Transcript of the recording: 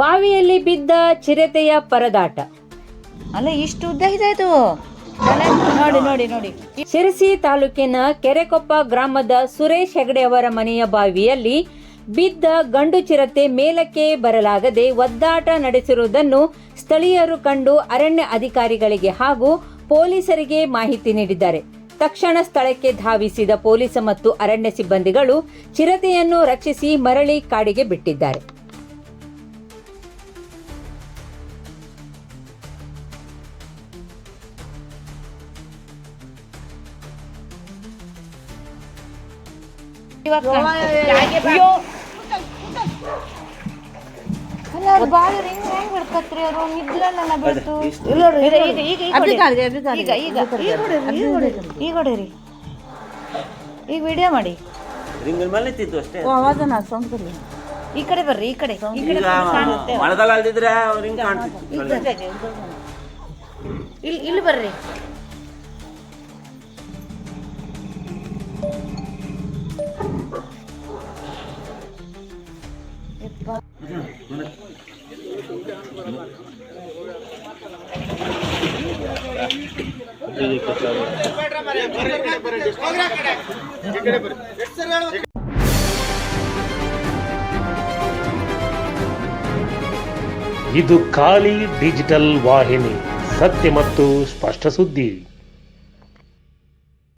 ಬಾವಿಯಲ್ಲಿ ಬಿದ್ದ ಚಿರತೆಯ ಪರದಾಟ. ಅಲ್ಲ ಇಷ್ಟು ಉದ್ದ ಇದಾಯ್ತು ನೋಡಿ ನೋಡಿ ನೋಡಿ. ಶಿರಸಿ ತಾಲೂಕಿನ ಕೆರೆಕೊಪ್ಪ ಗ್ರಾಮದ ಸುರೇಶ್ ಹೆಗಡೆ ಅವರ ಮನೆಯ ಬಾವಿಯಲ್ಲಿ ಬಿದ್ದ ಗಂಡು ಚಿರತೆ ಮೇಲಕ್ಕೆ ಬರಲಾಗದೆ ಒದ್ದಾಟ ನಡೆಸಿರುವುದನ್ನು ಸ್ಥಳೀಯರು ಕಂಡು ಅರಣ್ಯ ಅಧಿಕಾರಿಗಳಿಗೆ ಹಾಗೂ ಪೊಲೀಸರಿಗೆ ಮಾಹಿತಿ ನೀಡಿದ್ದಾರೆ. ತಕ್ಷಣ ಸ್ಥಳಕ್ಕೆ ಧಾವಿಸಿದ ಪೊಲೀಸ್ ಮತ್ತು ಅರಣ್ಯ ಸಿಬ್ಬಂದಿಗಳು ಚಿರತೆಯನ್ನು ರಕ್ಷಿಸಿ ಮರಳಿ ಕಾಡಿಗೆ ಬಿಟ್ಟಿದ್ದಾರೆ. ಬಾವಿ ಹೆಂಗ್ ಬಿಡ್ಕತ್ರಿ ಅವರು ನಿದ್ಲಲ್ಲ ಬಿಡ್ತು. ಈಗ ಹೊಡೀರಿ, ಈಗ ವಿಡಿಯೋ ಮಾಡಿ. ಈ ಕಡೆ ಬರ್ರಿ, ಈ ಕಡೆ ಇಲ್ಲಿ ಬರ್ರಿ. ಇದು ಖಾಲಿ ಡಿಜಿಟಲ್ ವಾಹಿನಿ, ಸತ್ಯ ಮತ್ತು ಸ್ಪಷ್ಟ ಸುದ್ದಿ.